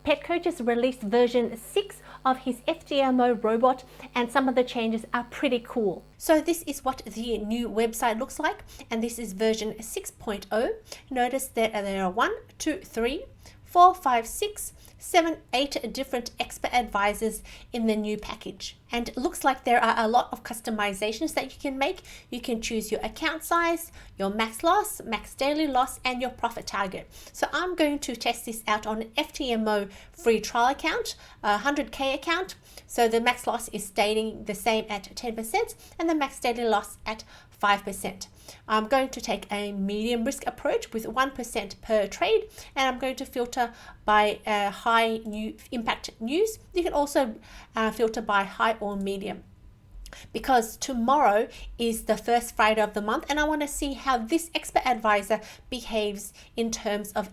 Petco just released version 6 of his FTMO Robot, and some of the changes are pretty cool. So this is what the new website looks like, and this is version 6.0. Notice that there are 1, 2, 3, 4, 5, 6, 7, 8 different expert advisors in the new package. And it looks like there are a lot of customizations that you can make. You can choose your account size, your max loss, max daily loss, and your profit target. So I'm going to test this out on an FTMO free trial account, a 100K account. So the max loss is staying the same at 10% and the max daily loss at 5%. I'm going to take a medium risk approach with 1% per trade, and I'm going to filter by high new impact news. You can also filter by high or medium, because tomorrow is the first Friday of the month and I want to see how this expert advisor behaves in terms of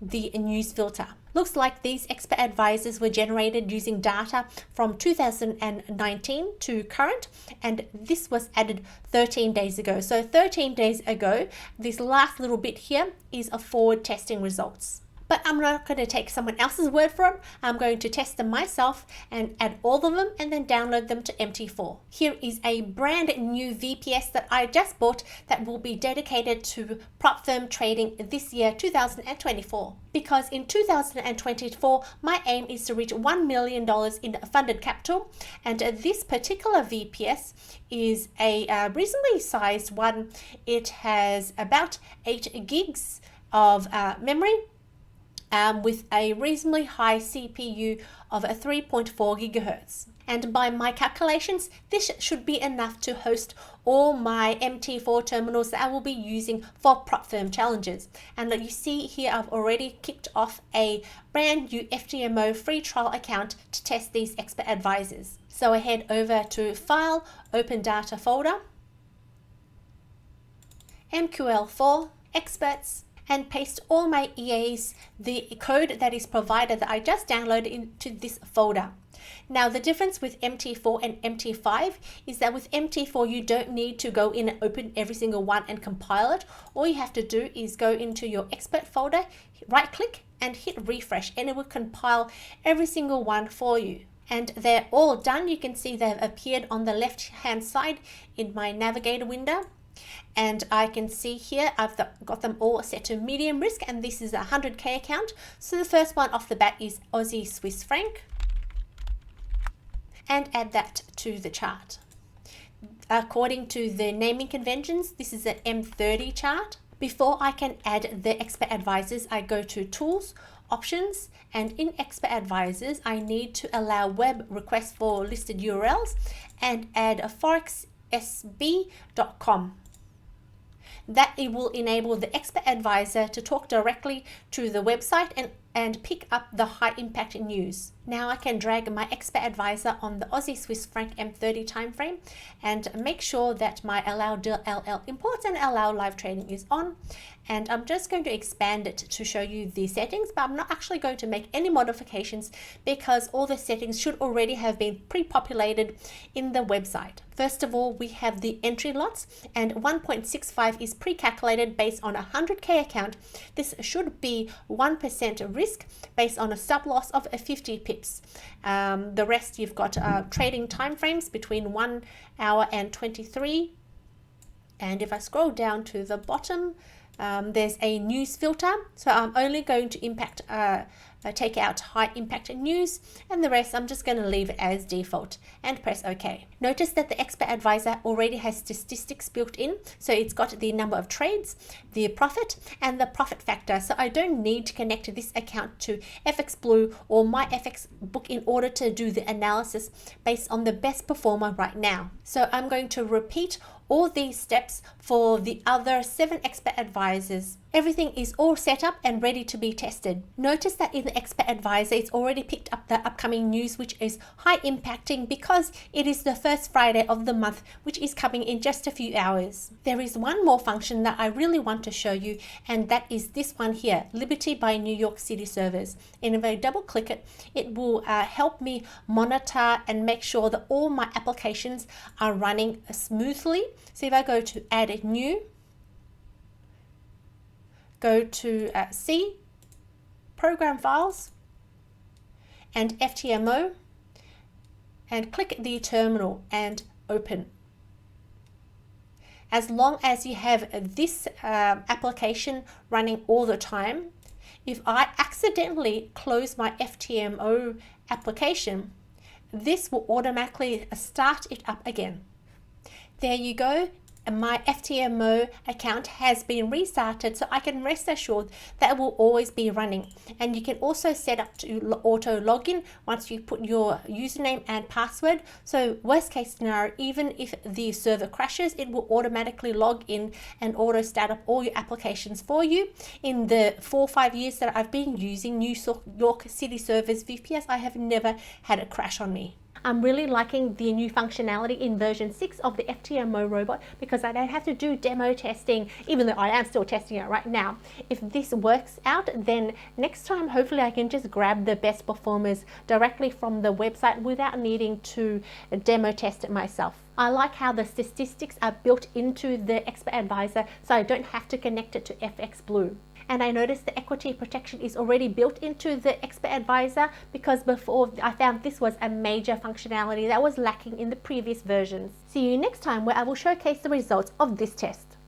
the news filter. Looks like these expert advisors were generated using data from 2019 to current, and this was added 13 days ago. So 13 days ago, this last little bit here is a forward testing results. But I'm not going to take someone else's word for them. I'm going to test them myself and add all of them and then download them to MT4. Here is a brand new VPS that I just bought that will be dedicated to prop firm trading this year, 2024. Because in 2024, my aim is to reach $1 million in funded capital. And this particular VPS is a reasonably sized one. It has about 8 gigs of memory, with a reasonably high CPU of a 3.4 gigahertz. And by my calculations, this should be enough to host all my MT4 terminals that I will be using for prop firm challenges. And you see here, I've already kicked off a brand new FTMO free trial account to test these expert advisors. So I head over to File, Open Data folder, MQL4, Experts, and paste all my EAs, the code that is provided that I just downloaded into this folder. Now the difference with MT4 and MT5 is that with MT4 you don't need to go in and open every single one and compile it. All you have to do is go into your expert folder, right click and hit refresh, and it will compile every single one for you. And they're all done. You can see they've appeared on the left hand side in my navigator window. And I can see here I've got them all set to medium risk, and this is a 100K account. So the first one off the bat is Aussie Swiss franc, and add that to the chart. According to the naming conventions, this is an M30 chart. Before I can add the expert advisors, I go to Tools, Options, and in expert advisors I need to allow web requests for listed URLs and add a forexsb.com. That it will enable the expert advisor to talk directly to the website and pick up the high impact news. Now I can drag my expert advisor on the Aussie Swiss franc M30 timeframe and make sure that my allow DLL imports and allow live trading is on. And I'm just going to expand it to show you the settings, but I'm not actually going to make any modifications because all the settings should already have been pre-populated in the website. First of all, we have the entry lots, and 1.65 is pre-calculated based on a 100K account. This should be 1% risk based on a stop loss of 50 pips. The rest you've got trading timeframes between 1 hour and 23. And if I scroll down to the bottom, there's a news filter, so I'm only going to take out high impact news, and the rest I'm just going to leave it as default and press OK. Notice that the expert advisor already has statistics built in, so it's got the number of trades, the profit, and the profit factor. So I don't need to connect this account to FX Blue or my FX book in order to do the analysis based on the best performer right now. So I'm going to repeat all these steps for the other 7 expert advisors. Everything is all set up and ready to be tested. Notice that in the expert advisor, it's already picked up the upcoming news, which is high impacting because it is the first Friday of the month, which is coming in just a few hours. There is one more function that I really want to show you, and that is this one here, Liberty by New York City servers. And if I double click it, it will help me monitor and make sure that all my applications are running smoothly. So if I go to add a new, go to C, program files, and FTMO and click the terminal and open. As long as you have this application running all the time, if I accidentally close my FTMO application, this will automatically start it up again. There you go. My FTMO account has been restarted, so I can rest assured that it will always be running. And you can also set up to auto login once you put your username and password. So worst case scenario, even if the server crashes, it will automatically log in and auto start up all your applications for you. In the 4 or 5 years that I've been using New York City servers VPS, I have never had a crash on me. I'm really liking the new functionality in version 6 of the FTMO robot because I don't have to do demo testing, even though I am still testing it right now. If this works out, then next time hopefully I can just grab the best performers directly from the website without needing to demo test it myself. I like how the statistics are built into the Expert Advisor, so I don't have to connect it to FX Blue. And I noticed the equity protection is already built into the Expert Advisor, because before I found this was a major functionality that was lacking in the previous versions. See you next time, where I will showcase the results of this test.